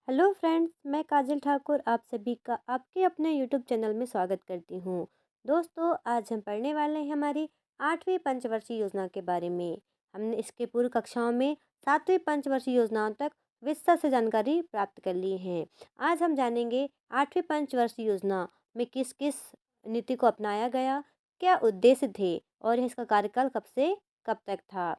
Hello friends, मैं काजल ठाकुर आप सभी का आपके अपने यूट्यूब चैनल में स्वागत करती हूँ। दोस्तों, आज हम पढ़ने वाले हैं हमारी 8वीं पंचवर्षीय योजना के बारे में। हमने इसके पूर्व कक्षाओं में 7वीं पंचवर्षीय योजनाओं तक विस्तार से जानकारी प्राप्त कर ली है। आज हम जानेंगे 8वीं पंचवर्षीय योजना में किस किस नीति को अपनाया गया, क्या उद्देश्य थे और इसका कार्यकाल कब से कब तक था।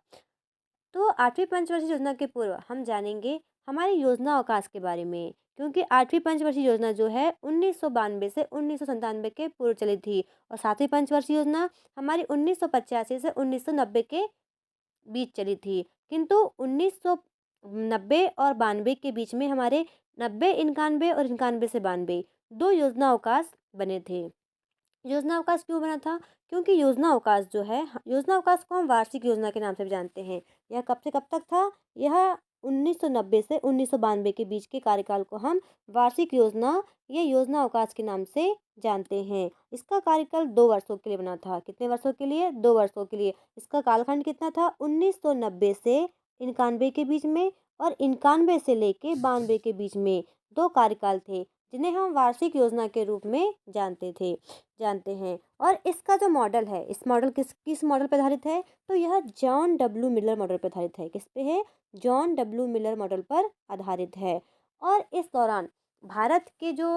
तो 8वीं पंचवर्षीय योजना के पूर्व हम जानेंगे हमारी योजना अवकाश के बारे में, क्योंकि 8वीं पंचवर्षीय योजना जो है 1992 से 1997 के पूर्व चली थी और 7वीं पंचवर्षीय योजना हमारी 1985 से 1990 के बीच चली थी। किंतु 1990 और 92 के बीच में हमारे 90 91 और 91 से 92 दो योजना अवकाश बने थे। योजना अवकाश क्यों बना था? क्योंकि योजना अवकाश जो है योजना अवकाश को हम वार्षिक योजना के नाम से भी जानते हैं। यह कब से कब तक था? यह 1990 से 1992 के बीच के कार्यकाल को हम वार्षिक योजना या योजना अवकाश के नाम से जानते हैं। इसका कार्यकाल 2 वर्षों के लिए बना था। कितने वर्षों के लिए? 2 वर्षों के लिए। इसका कालखंड कितना था? 1990 से 91 के बीच में और 91 से लेके 92 के बीच में 2 कार्यकाल थे, जिन्हें हम वार्षिक योजना के रूप में जानते हैं। और इसका जो मॉडल है, इस मॉडल किस मॉडल पर आधारित है? तो यह जॉन डब्ल्यू मिलर मॉडल पर आधारित है। किस पे है? जॉन डब्ल्यू मिलर मॉडल पर आधारित है। और इस दौरान भारत के जो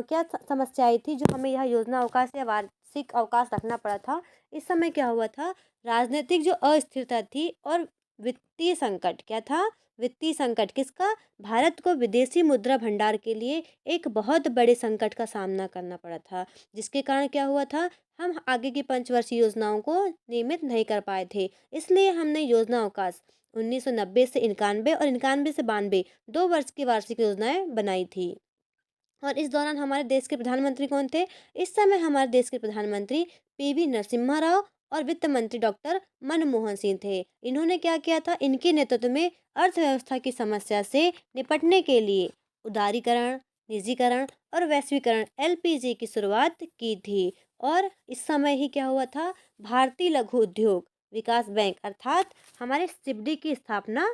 क्या समस्या आई थी, जो हमें यह योजना अवकाश या वार्षिक अवकाश रखना पड़ा था। इस समय क्या हुआ था? राजनीतिक जो अस्थिरता थी और वित्तीय संकट। क्या था? वित्तीय संकट। किसका? भारत को विदेशी मुद्रा भंडार के लिए एक बहुत बड़े संकट का सामना करना पड़ा था, जिसके कारण क्या हुआ था? हम आगे की पंचवर्षीय योजनाओं को नियमित नहीं कर पाए थे। इसलिए हमने योजना अवकाश 1990 से 91 और 91 से 92 2 वर्ष की वार्षिक योजनाएं बनाई थी। और इस दौरान हमारे देश के प्रधानमंत्री कौन थे? इस समय हमारे देश के प्रधानमंत्री पीवी नरसिम्हा राव और वित्त मंत्री डॉक्टर मनमोहन सिंह थे। इन्होंने क्या किया था? इनके नेतृत्व में अर्थव्यवस्था की समस्या से निपटने के लिए उदारीकरण, निजीकरण और वैश्वीकरण एलपीजी की शुरुआत की थी। और इस समय ही क्या हुआ था? भारतीय लघु उद्योग विकास बैंक अर्थात हमारे सिबडी की स्थापना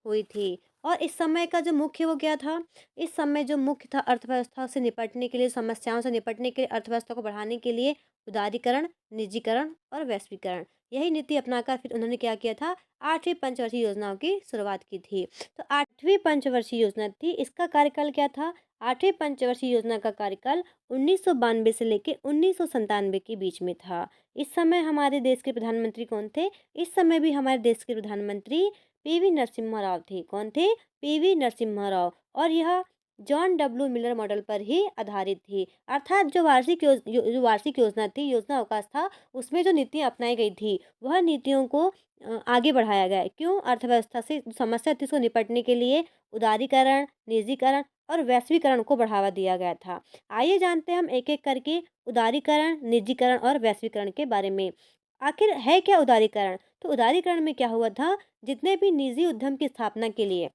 हुई थी। और इस समय का जो मुख्य वो क्या था? इस समय जो मुख्य था अर्थव्यवस्था से निपटने के लिए, समस्याओं से निपटने के लिए, अर्थव्यवस्था को बढ़ाने के लिए उदारीकरण, निजीकरण और वैश्वीकरण। यही नीति अपनाकर फिर उन्होंने क्या किया था? 8वीं पंचवर्षीय योजनाओं की शुरुआत की थी। तो 8वीं पंचवर्षीय योजना थी, इसका कार्यकाल क्या था? 8वीं पंचवर्षीय योजना का कार्यकाल 1992 से लेकर 1997 के बीच में था। इस समय हमारे देश के प्रधानमंत्री कौन थे? इस समय भी हमारे देश के प्रधानमंत्री पीवी नरसिम्हा राव थे। कौन थे? पीवी नरसिम्हा राव। और यह जॉन डब्ल्यू मिलर मॉडल पर ही आधारित थी। अर्थात जो वार्षिक योजना थी, योजना अवकाश था, उसमें जो नीतियाँ अपनाई गई थी वह नीतियों को आगे बढ़ाया गया है। क्यों? अर्थव्यवस्था से जो समस्या थी उसको निपटने के लिए उदारीकरण, निजीकरण और वैश्वीकरण को बढ़ावा दिया गया था। आइए जानते हैं हम एक एक करके उदारीकरण, निजीकरण और वैश्वीकरण के बारे में। आखिर है क्या उदारीकरण? तो उदारीकरण में क्या हुआ था? जितने भी निजी उद्यम की स्थापना के लिए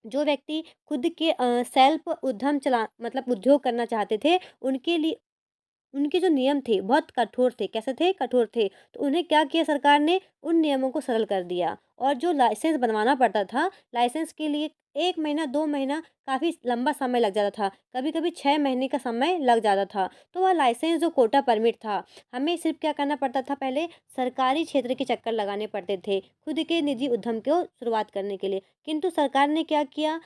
जो व्यक्ति खुद के सेल्फ उद्यम चला मतलब उद्योग करना चाहते थे, उनके लिए उनके जो नियम थे बहुत कठोर थे। कैसे थे? कठोर थे। तो उन्हें क्या किया सरकार ने? उन नियमों को सरल कर दिया। और जो लाइसेंस बनवाना पड़ता था, लाइसेंस के लिए 1 महीना 2 महीना काफ़ी लंबा समय लग जाता था। कभी-कभी 6 महीने का समय लग जाता था। तो वह लाइसेंस जो कोटा परमिट था, हमें सिर्फ़ क्या करना पड़ता था? पहले सरकारी क्षेत्र के चक्कर लगाने पड़ते थे, खुद के निजी उद्यम को शुरुआत करने के लिए। किंतु सरकार ने क्या किया?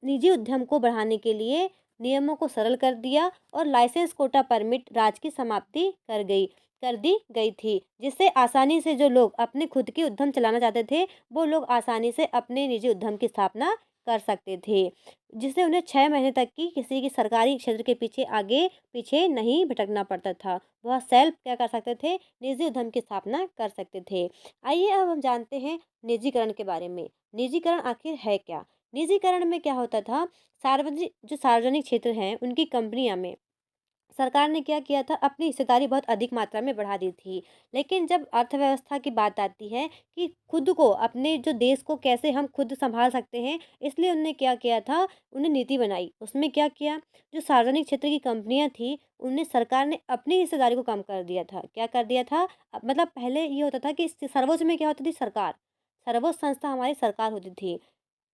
निजी उद्यम को बढ़ाने के लिए नियमों को सरल कर दिया और लाइसेंस कोटा परमिट राज की समाप्ति कर दी गई थी, जिससे आसानी से जो लोग अपने खुद के उद्यम चलाना चाहते थे, वो लोग आसानी से अपने निजी उद्यम की स्थापना कर सकते थे, जिससे उन्हें 6 महीने तक की किसी की सरकारी क्षेत्र के पीछे आगे पीछे नहीं भटकना पड़ता था। वह सेल्फ क्या कर सकते थे? निजी उद्यम की स्थापना कर सकते थे। आइए अब हम जानते हैं निजीकरण के बारे में। निजीकरण आखिर है क्या? निजीकरण में क्या होता था? सार्वजनिक क्षेत्र हैं, उनकी कंपनियां में सरकार ने क्या किया था? अपनी हिस्सेदारी बहुत अधिक मात्रा में बढ़ा दी थी। लेकिन जब अर्थव्यवस्था की बात आती है कि खुद को, अपने जो देश को कैसे हम खुद संभाल सकते हैं, इसलिए उन्होंने क्या किया था? उन्हें नीति बनाई। उसमें क्या किया? जो सार्वजनिक क्षेत्र की कंपनियां थी, उन्हें सरकार ने अपनी हिस्सेदारी को कम कर दिया था। क्या कर दिया था? मतलब पहले ये होता था कि सर्वोच्च में क्या होती थी? सरकार। सर्वोच्च संस्था हमारी सरकार होती थी।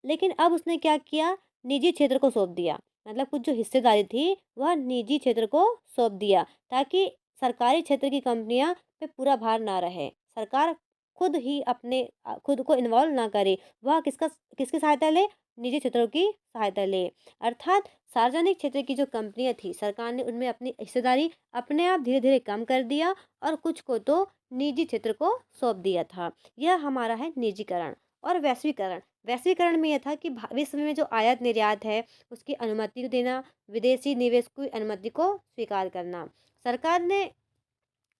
लेकिन अब उसने क्या किया? निजी क्षेत्र को सौंप दिया। मतलब कुछ जो हिस्सेदारी थी वह निजी क्षेत्र को सौंप दिया, ताकि सरकारी क्षेत्र की कंपनियां पे पूरा भार ना रहे। सरकार खुद ही अपने खुद को इन्वॉल्व ना करे, वह किसकी सहायता ले, निजी क्षेत्रों की सहायता ले। अर्थात सार्वजनिक क्षेत्र की जो कंपनियां थी, सरकार ने उनमें अपनी हिस्सेदारी अपने आप धीरे धीरे कम कर दिया और कुछ को तो निजी क्षेत्र को सौंप दिया था। यह हमारा है निजीकरण। और वैश्वीकरण, वैश्वीकरण में यह था कि विश्व में जो आयात निर्यात है उसकी अनुमति देना, विदेशी निवेश की अनुमति को स्वीकार करना। सरकार ने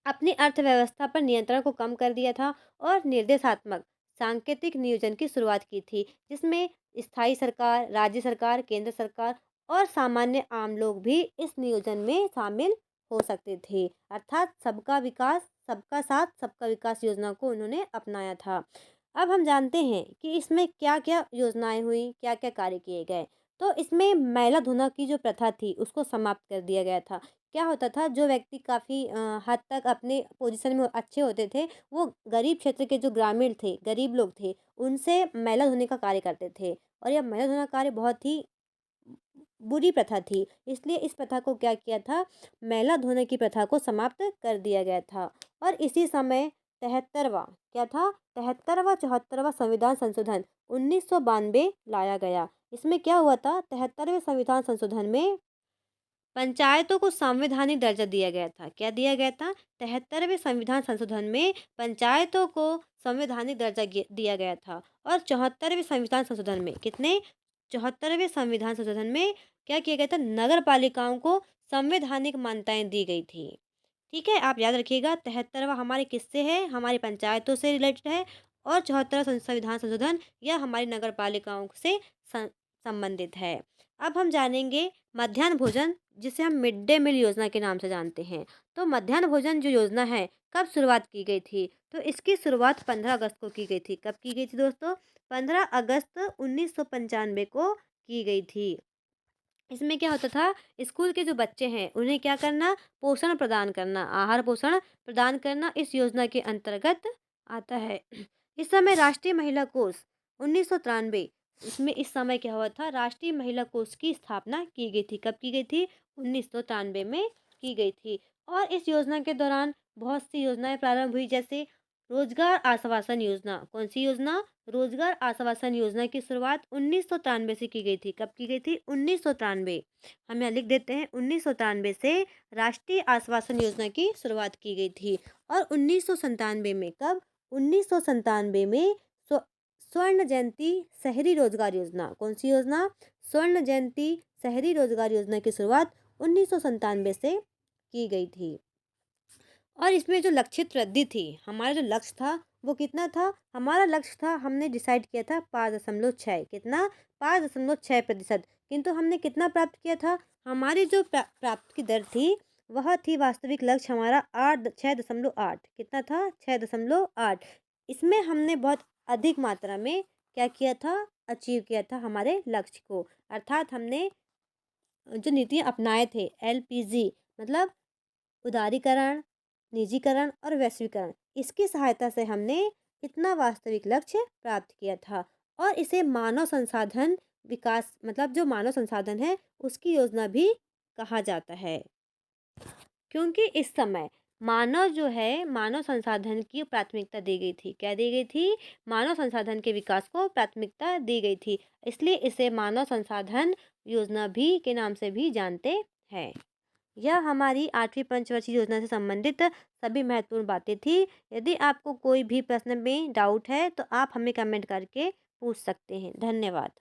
अपनी अर्थव्यवस्था पर नियंत्रण को कम कर दिया था और निर्देशात्मक सांकेतिक नियोजन की शुरुआत की थी, जिसमें स्थायी सरकार, राज्य सरकार, केंद्र सरकार और सामान्य आम लोग भी इस नियोजन में शामिल हो सकते थे। अर्थात सबका विकास, सबका साथ, सबका विकास योजना को उन्होंने अपनाया था। अब हम जानते हैं कि इसमें क्या क्या योजनाएं हुई, क्या क्या कार्य किए गए। तो इसमें मैला धोना की जो प्रथा थी उसको समाप्त कर दिया गया था। क्या होता था, जो व्यक्ति काफ़ी हद तक अपने पोजीशन में अच्छे होते थे, वो गरीब क्षेत्र के जो ग्रामीण थे, गरीब लोग थे, उनसे मैला धोने का कार्य करते थे। और यह मैला धोना कार्य बहुत ही बुरी प्रथा थी, इसलिए इस प्रथा को क्या किया था, मैला धोने की प्रथा को समाप्त कर दिया गया था। और इसी समय 73वां क्या था, 73वां 74वां संविधान संशोधन 1992 लाया गया। इसमें क्या हुआ था, 73वें संविधान संशोधन में पंचायतों को संवैधानिक दर्जा दिया गया था। क्या दिया गया था, 73वें संविधान संशोधन में पंचायतों को संवैधानिक दर्जा दिया गया था। और 74वें संविधान संशोधन में कितने, 74वें संविधान संशोधन में क्या किया गया था, नगर पालिकाओं को संवैधानिक मान्यताएं दी गई थी। ठीक है, आप याद रखिएगा, 73वां हमारे किससे है, हमारी पंचायतों से रिलेटेड है। और 74वां संविधान संशोधन यह हमारी नगर पालिकाओं से संबंधित है। अब हम जानेंगे मध्याह्न भोजन, जिसे हम मिड डे मील योजना के नाम से जानते हैं। तो मध्याह्न भोजन जो योजना है, कब शुरुआत की गई थी, तो इसकी शुरुआत 15 अगस्त को की गई थी। कब की गई थी दोस्तों, 15 अगस्त 1995 को की गई थी। इसमें क्या होता था, स्कूल के जो बच्चे हैं उन्हें क्या करना, पोषण प्रदान करना, आहार पोषण प्रदान करना इस योजना के अंतर्गत आता है। इस समय राष्ट्रीय महिला कोष 1993, इसमें इस समय क्या हुआ था, राष्ट्रीय महिला कोष की स्थापना की गई थी। कब की गई थी, 1993 में की गई थी। और इस योजना के दौरान बहुत सी योजनाएं प्रारंभ हुई, जैसे रोजगार आश्वासन योजना। कौन सी योजना, रोजगार आश्वासन योजना की शुरुआत 1993 से की गई थी। कब की गई थी, 1993। हम यहाँ लिख देते हैं, 1993 से राष्ट्रीय आश्वासन योजना की शुरुआत की गई थी। और 1997 में, कब, 1997 में स्वर्ण जयंती शहरी रोजगार योजना। कौन सी योजना, स्वर्ण जयंती शहरी रोजगार योजना की शुरुआत 1997 से की गई थी। और इसमें जो लक्षित वृद्धि थी, हमारा जो लक्ष्य था वो कितना था, हमारा लक्ष्य था, हमने डिसाइड किया था 5.6, कितना, 5.6%। किंतु हमने कितना प्राप्त किया था, हमारी जो प्राप्त की दर थी वह थी, वास्तविक लक्ष्य हमारा 6.8, कितना था, 6.8। इसमें हमने बहुत अधिक मात्रा में क्या किया था, अचीव किया था हमारे लक्ष्य को। अर्थात हमने जो नीतियाँ अपनाए थे, LPG मतलब उदारीकरण, निजीकरण और वैश्वीकरण, इसकी सहायता से हमने इतना वास्तविक लक्ष्य प्राप्त किया था। और इसे मानव संसाधन विकास, मतलब जो मानव संसाधन है उसकी योजना भी कहा जाता है, क्योंकि इस समय मानव जो है, मानव संसाधन की प्राथमिकता दी गई थी। क्या दी गई थी, मानव संसाधन के विकास को प्राथमिकता दी गई थी, इसलिए इसे मानव संसाधन योजना भी के नाम से भी जानते हैं। यह हमारी 8वीं पंचवर्षीय योजना से संबंधित सभी महत्वपूर्ण बातें थी। यदि आपको कोई भी प्रश्न में डाउट है तो आप हमें कमेंट करके पूछ सकते हैं। धन्यवाद।